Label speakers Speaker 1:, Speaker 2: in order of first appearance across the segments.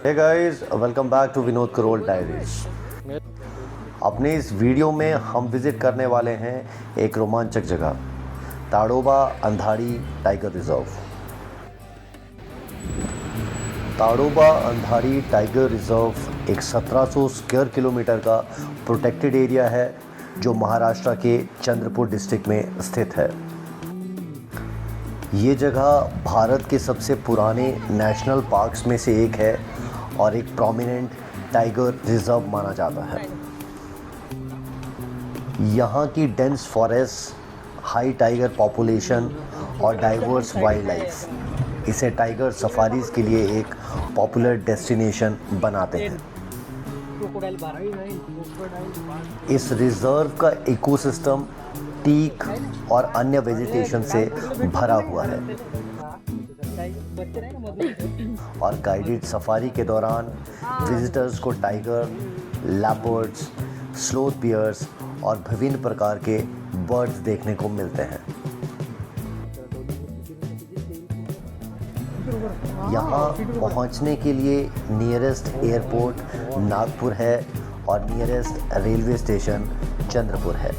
Speaker 1: Hey guys, welcome back to Vinod Karol diaries. अपने इस video में हम विज़िट करने वाले हैं एक रोमांचक जगह, Tadoba Andhari tiger reserve. Tadoba Andhari tiger reserve एक 1700 स्क्वायर किलोमीटर का प्रोटेक्टेड एरिया है जो महाराष्ट्र के चंद्रपुर डिस्ट्रिक्ट में स्थित है। ये जगह भारत के सबसे पुराने नेशनल पार्क्स में से एक है और एक प्रोमिनेंट टाइगर रिजर्व माना जाता है। यहाँ की dense forest, high tiger population और डाइवर्स वाइल्ड लाइफ इसे टाइगर सफारीज के लिए एक पॉपुलर डेस्टिनेशन बनाते हैं। इस रिजर्व का इकोसिस्टम टीक और अन्य वेजिटेशन से भरा हुआ है और गाइडेड सफारी के दौरान विजिटर्स को टाइगर, लेपर्ड्स, स्लोथ बियर्स और विभिन्न प्रकार के बर्ड्स देखने को मिलते हैं। यहाँ पहुँचने के लिए नियरेस्ट एयरपोर्ट नागपुर है और नियरेस्ट रेलवे स्टेशन चंद्रपुर है।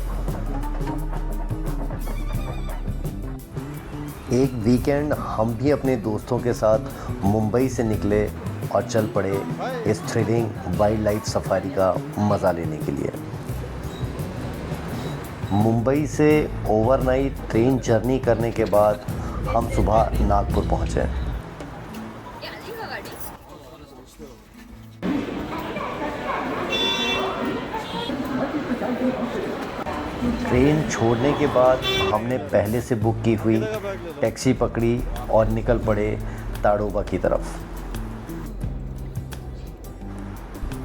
Speaker 1: एक वीकेंड हम भी अपने दोस्तों के साथ मुंबई से निकले और चल पड़े इस थ्रिलिंग वाइल्ड लाइफ सफारी का मज़ा लेने के लिए। मुंबई से ओवरनाइट ट्रेन जर्नी करने के बाद हम सुबह नागपुर पहुँचे। ट्रेन छोड़ने के बाद हमने पहले से बुक की हुई टैक्सी पकड़ी और निकल पड़े ताडोबा की तरफ।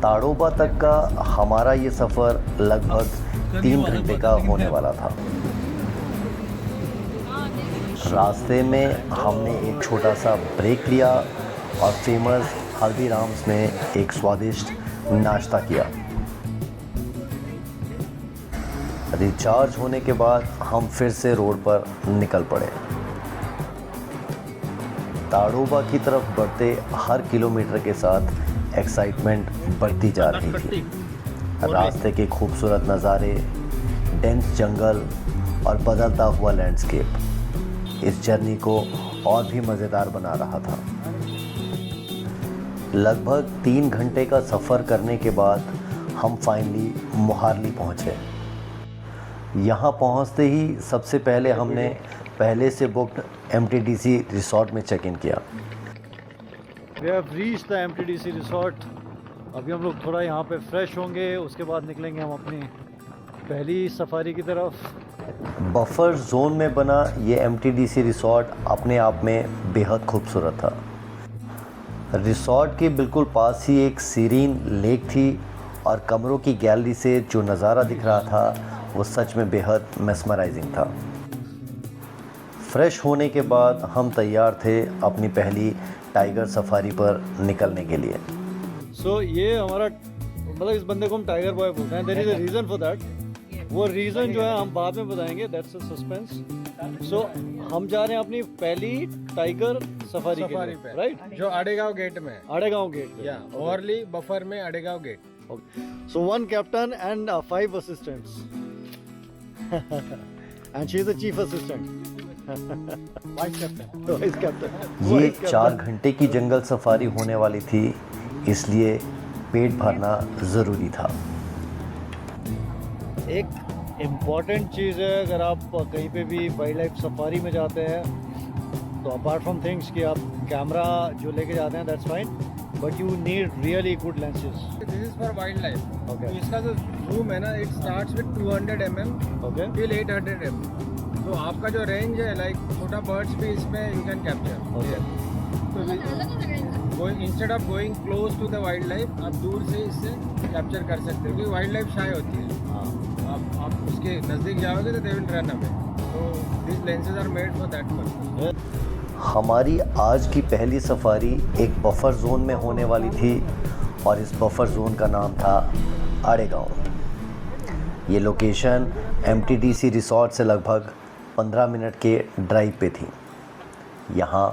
Speaker 1: ताडोबा तक का हमारा ये सफ़र लगभग 3 घंटे का होने वाला था। रास्ते में हमने एक छोटा सा ब्रेक लिया और फेमस हल्दीराम्स में एक स्वादिष्ट नाश्ता किया। रिचार्ज होने के बाद हम फिर से रोड पर निकल पड़े। ताडोबा की तरफ बढ़ते हर किलोमीटर के साथ एक्साइटमेंट बढ़ती जा रही थी। रास्ते के खूबसूरत नज़ारे, डेंस जंगल और बदलता हुआ लैंडस्केप इस जर्नी को और भी मज़ेदार बना रहा था। लगभग 3 घंटे का सफ़र करने के बाद हम फाइनली मोहाली पहुँचे। यहाँ पहुँचते ही सबसे पहले हमने पहले से बुक्ड MTDC रिसोर्ट में चेक इन किया।
Speaker 2: We have reached the MTDC resort. अभी हम लोग थोड़ा यहाँ पे फ्रेश होंगे, उसके बाद निकलेंगे हम अपनी पहली सफारी की तरफ।
Speaker 1: बफर जोन में बना ये MTDC रिसोर्ट अपने आप में बेहद खूबसूरत था। रिसोर्ट के बिल्कुल पास ही एक सीरीन लेक थी और कमरों की गैलरी से जो नज़ारा दिख रहा था वो सच में बेहद मेस्मराइजिंग था। फ्रेश होने के बाद हम तैयार थे अपनी पहली टाइगर सफारी पर निकलने के लिए।
Speaker 2: ये हमारा मतलब इस बंदे को हम टाइगर बॉय बोलते हैं। There is a reason for that. वो रीज़न जो है हम बाद में बताएंगे, दैट्स अ सस्पेंस। हम जा रहे हैं अपनी पहली टाइगर सफारी पे, राइट?
Speaker 3: जो आड़ेगांव गेट में,
Speaker 2: आड़ेगांव गेट,
Speaker 3: या ओवरली बफर में आड़ेगांव gate.
Speaker 2: So 1 captain and 5 assistants. And she is the chief assistant.
Speaker 3: Vice captain.
Speaker 2: Vice captain.
Speaker 1: ये 4 घंटे की जंगल सफारी होने वाली थी, इसलिए पेट भरना ज़रूरी था।
Speaker 2: एक इम्पॉर्टेंट चीज़ है, अगर आप कहीं पे भी वाइल्ड लाइफ सफारी में जाते हैं तो अपार्ट फ्रॉम थिंग्स कि आप कैमरा जो लेके जाते हैं that's fine, but you need really good lenses.
Speaker 3: This is for wild life.
Speaker 2: Okay.
Speaker 3: तो इसका जो जूम है ना, it starts with 200 mm
Speaker 2: okay.
Speaker 3: Till 800 mm। तो आपका जो रेंज है, लाइक छोटा बर्ड्स भी इसमें यू कैन कैप्चर।
Speaker 2: ओके।
Speaker 3: तो instead of going close to the wildlife, आप दूर से इससे कैप्चर कर सकते हो, क्योंकि वाइल्ड लाइफ शाय होती है। आप उसके नज़दीक जाओगे तो दे विल रन अवे। तो this lenses are made for that purpose.
Speaker 1: हमारी आज की पहली सफारी एक बफर जोन में होने वाली थी और इस बफर जोन का नाम था आड़ेगांव। ये लोकेशन MTDC रिसोर्ट से लगभग 15 मिनट के ड्राइव पे थी। यहाँ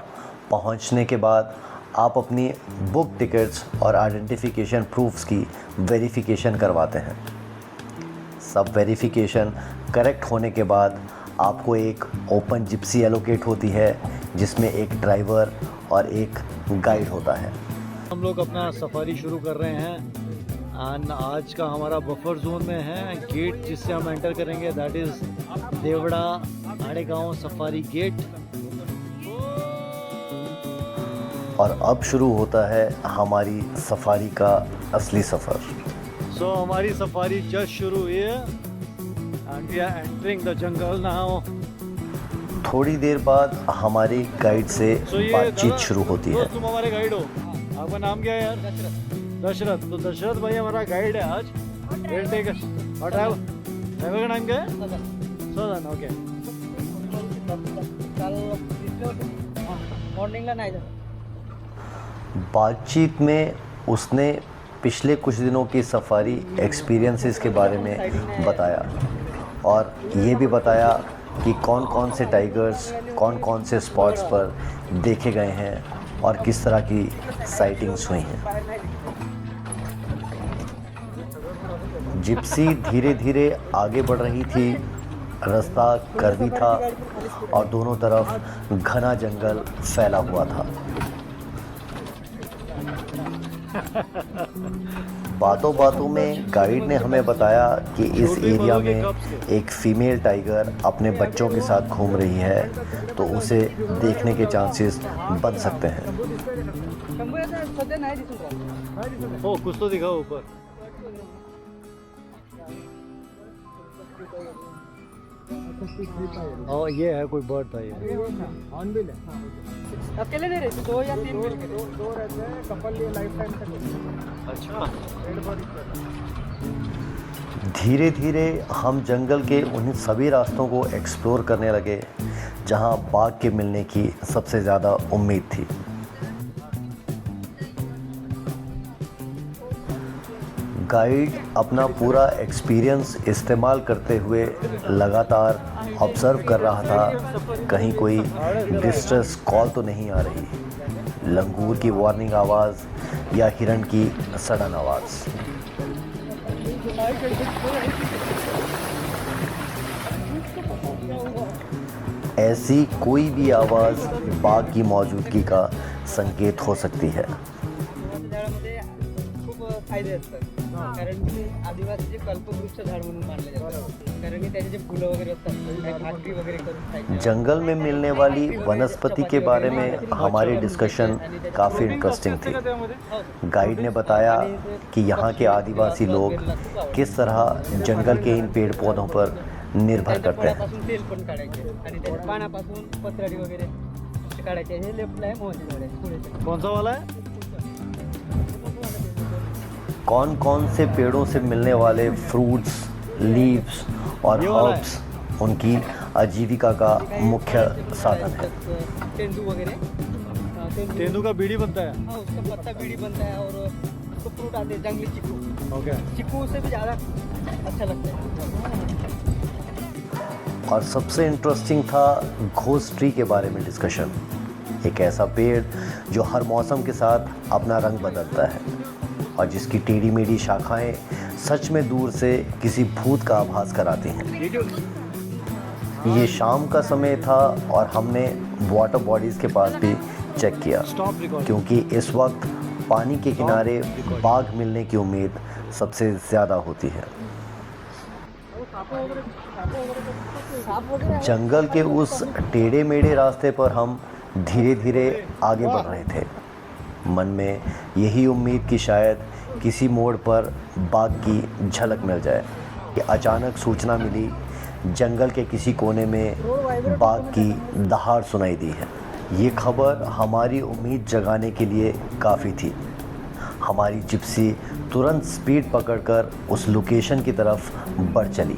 Speaker 1: पहुँचने के बाद आप अपनी बुक टिकट्स और आइडेंटिफिकेशन प्रूफ्स की वेरिफिकेशन करवाते हैं। सब वेरिफिकेशन करेक्ट होने के बाद आपको एक ओपन जिप्सी एलोकेट होती है, जिसमें एक ड्राइवर और एक गाइड होता है।
Speaker 2: हम लोग अपना सफारी शुरू कर रहे हैं एंड आज का हमारा बफर जोन में है। गेट जिससे हम एंटर करेंगे that is Devada Adegaon safari gate.
Speaker 1: और अब शुरू होता है हमारी सफारी का असली सफ़र।
Speaker 2: सो हमारी सफारी जस्ट शुरू हुई है and we are entering the jungle now.
Speaker 1: थोड़ी देर बाद हमारी गाइड से बातचीत शुरू होती है।
Speaker 2: तुम हमारे गाइड हो, आपका नाम क्या है यार? दशरथ। तो दशरथ भाई हमारा गाइड है आज। और ड्राइवर का नाम क्या है? सदन। ओके। बातचीत में उसने पिछले कुछ दिनों की सफारी एक्सपीरियंसेस के बारे में बताया और ये भी बताया कि कौन कौन से टाइगर्स कौन कौन से स्पॉट्स पर देखे गए हैं और किस तरह की साइटिंग्स हुई हैं। जिप्सी धीरे धीरे आगे बढ़ रही थी। रास्ता कर्वी था और दोनों तरफ घना जंगल फैला हुआ था। बातों बातों में गाइड ने हमें बताया कि इस एरिया में एक फीमेल टाइगर अपने बच्चों के साथ घूम रही है, तो उसे देखने के चांसेस बन सकते हैं। ओ कुछ तो दिखा ऊपर। और ये है कोई बर्ड था ये।
Speaker 3: अकेले नहीं रहते, 2 या 3 मिलके दो रहते हैं कपल, ये लाइफ टाइम तक।
Speaker 2: अच्छा।
Speaker 1: धीरे धीरे हम जंगल के उन सभी रास्तों को एक्सप्लोर करने लगे जहां बाघ के मिलने की सबसे ज़्यादा उम्मीद थी। गाइड अपना पूरा एक्सपीरियंस इस्तेमाल करते हुए लगातार ऑब्ज़र्व कर रहा था कहीं कोई डिस्ट्रेस कॉल तो नहीं आ रही, लंगूर की वार्निंग आवाज़ या हिरण की सडन आवाज़। ऐसी कोई भी आवाज़ बाघ की मौजूदगी का संकेत हो सकती है।
Speaker 4: फायदे असतात, कारण की आदिवासीचे कल्पवृक्ष झाड म्हणून मानले जातात, कारण की त्याचे जे फुलं वगैरे असतात भाकरी वगैरे करून खायचे।
Speaker 1: जंगल में मिलने वाली वनस्पति के बारे में हमारी डिस्कशन काफ़ी इंटरेस्टिंग थी। गाइड ने बताया कि यहाँ के आदिवासी लोग किस तरह जंगल के इन पेड़ पौधों पर निर्भर करते हैं।
Speaker 4: तेल पण काढायचे आणि त्याच्या पानापासून पत्राडी वगैरे काढायचे। हे लेफ्टला आहे मोहचे झाड आहे।
Speaker 2: कौन सा वाला है?
Speaker 1: कौन कौन से पेड़ों से मिलने वाले फ्रूट्स, लीव्स और हर्ब्स उनकी आजीविका का मुख्य साधन है।
Speaker 4: तेंदू वगैरह,
Speaker 2: तेंदू का बीड़ी बनता है।
Speaker 4: हाँ, उसका पत्ता बीड़ी बनता है और उसको फ्रूट आते हैं जंगली चीकू।
Speaker 2: ओके।
Speaker 4: चीकू से भी ज़्यादा अच्छा लगता है।
Speaker 1: और सबसे इंटरेस्टिंग था घोस्ट ट्री के बारे में डिस्कशन। एक ऐसा पेड़ जो हर मौसम के साथ अपना रंग बदलता है और जिसकी टेढ़ी मेढ़ी शाखाएं सच में दूर से किसी भूत का आभास कराती हैं। ये शाम का समय था और हमने वाटर बॉडीज़ के पास भी चेक किया, क्योंकि इस वक्त पानी के किनारे बाघ मिलने की उम्मीद सबसे ज़्यादा होती है। जंगल के उस टेढ़े मेढ़े रास्ते पर हम धीरे धीरे आगे बढ़ रहे थे, मन में यही उम्मीद कि शायद किसी मोड़ पर बाघ की झलक मिल जाए कि अचानक सूचना मिली जंगल के किसी कोने में बाघ की दहाड़ सुनाई दी है। ये खबर हमारी उम्मीद जगाने के लिए काफ़ी थी। हमारी जिप्सी तुरंत स्पीड पकड़कर उस लोकेशन की तरफ बढ़ चली,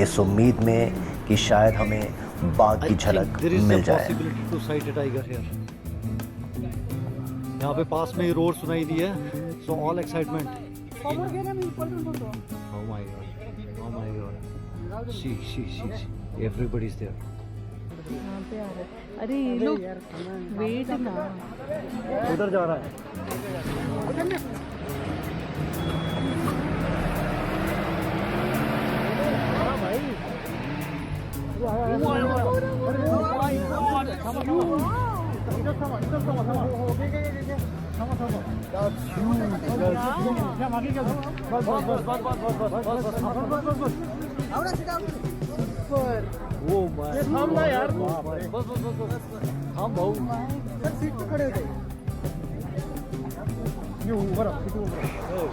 Speaker 1: इस उम्मीद में कि शायद हमें बाघ की झलक मिल जाए।
Speaker 2: यहाँ पे पास में ही रोड सुनाई दी है, so all excitement. Oh my god, see, everybody is there.
Speaker 5: यहाँ पे आ रहा है। अरे ये लोग वेट ना,
Speaker 2: उधर जा रहा है।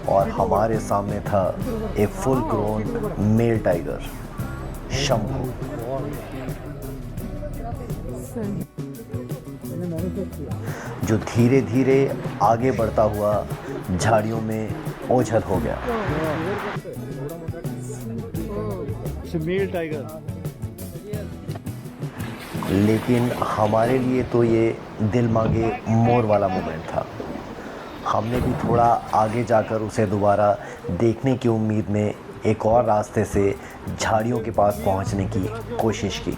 Speaker 1: और हमारे सामने था एक full grown male tiger Shambhu. जो धीरे धीरे आगे बढ़ता हुआ झाड़ियों में ओझल हो गया।
Speaker 2: Male tiger.
Speaker 1: लेकिन हमारे लिए तो ये दिल मांगे मोर वाला मोमेंट था। हमने भी थोड़ा आगे जाकर उसे दोबारा देखने की उम्मीद में एक और रास्ते से झाड़ियों के पास पहुंचने की कोशिश की।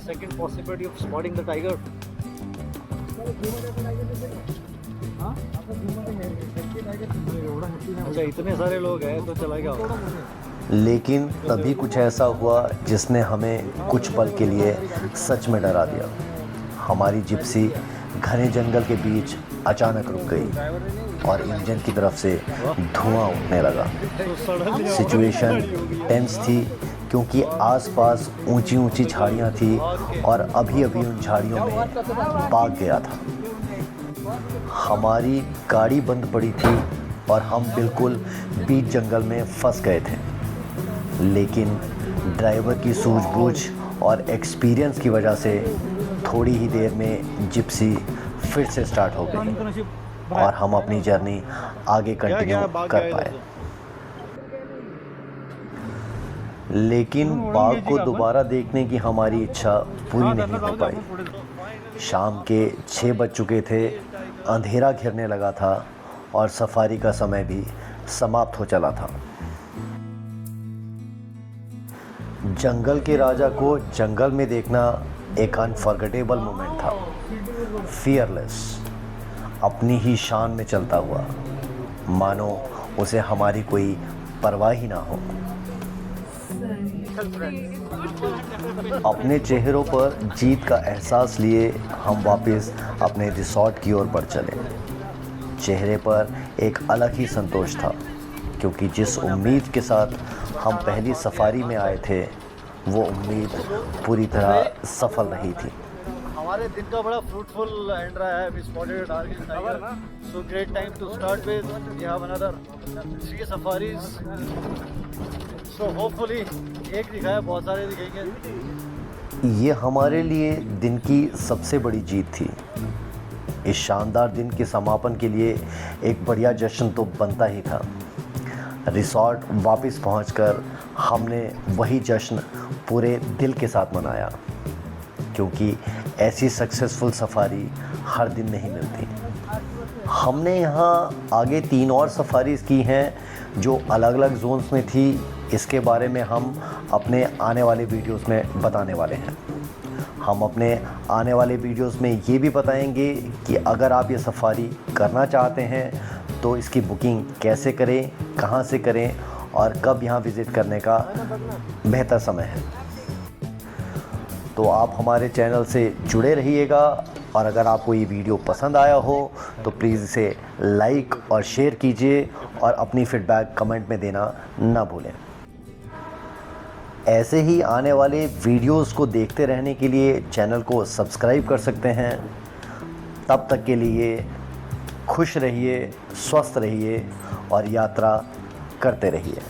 Speaker 2: Second possibility of spotting the tiger. अच्छा, इतने सारे लोग हैं तो चला गया होगा।
Speaker 1: लेकिन तभी कुछ ऐसा हुआ जिसने हमें कुछ पल के लिए सच में डरा दिया। हमारी जिप्सी घने जंगल के बीच अचानक रुक गई और इंजन की तरफ से धुआं उठने लगा। सिचुएशन टेंस थी क्योंकि आसपास ऊंची ऊंची झाड़ियां थी और अभी अभी उन झाड़ियों में भाग गया था। हमारी गाड़ी बंद पड़ी थी और हम बिल्कुल बीच जंगल में फंस गए थे। लेकिन ड्राइवर की सूझबूझ और एक्सपीरियंस की वजह से थोड़ी ही देर में जिप्सी फिर से स्टार्ट हो गई और हम अपनी जर्नी आगे कंटिन्यू कर पाए। लेकिन बाघ को दोबारा देखने की हमारी इच्छा पूरी नहीं हो पाई। शाम के 6 बज चुके थे, अंधेरा घिरने लगा था और सफारी का समय भी समाप्त हो चला था। जंगल के राजा को जंगल में देखना एक अनफॉरगेटेबल मोमेंट था। फियरलेस, अपनी ही शान में चलता हुआ, मानो उसे हमारी कोई परवाह ही ना हो। अपने चेहरों पर जीत का एहसास लिए हम वापस अपने रिसॉर्ट की ओर बढ़ चले। चेहरे पर एक अलग ही संतोष था क्योंकि जिस उम्मीद के साथ हम पहली सफारी में आए थे वो उम्मीद पूरी तरह सफल रही थी।
Speaker 2: हमारे दिन का बड़ा फ्रूटफुल एंड रहा है। We spotted a dark tiger. So great time to start with. We have another 3 safaris. So hopefully एक दिखाया, बहुत सारे दिखेंगे।
Speaker 1: ये हमारे लिए दिन की सबसे बड़ी जीत थी। इस शानदार दिन के समापन के लिए एक बढ़िया जश्न तो बनता ही था। रिसॉर्ट वापस पहुंचकर हमने वही जश्न पूरे दिल के साथ मनाया क्योंकि ऐसी सक्सेसफुल सफारी हर दिन नहीं मिलती। हमने यहाँ आगे 3 और सफारीज़ की हैं जो अलग अलग जोन्स में थी। इसके बारे में हम अपने आने वाले वीडियोस में बताने वाले हैं। हम अपने आने वाले वीडियोस में ये भी बताएंगे कि अगर आप ये सफारी करना चाहते हैं तो इसकी बुकिंग कैसे करें, कहाँ से करें और कब यहाँ विज़िट करने का बेहतर समय है। तो आप हमारे चैनल से जुड़े रहिएगा और अगर आपको ये वीडियो पसंद आया हो तो प्लीज़ इसे लाइक और शेयर कीजिए और अपनी फीडबैक कमेंट में देना ना भूलें। ऐसे ही आने वाले वीडियोस को देखते रहने के लिए चैनल को सब्सक्राइब कर सकते हैं। तब तक के लिए खुश रहिए, स्वस्थ रहिए और यात्रा करते रहिए।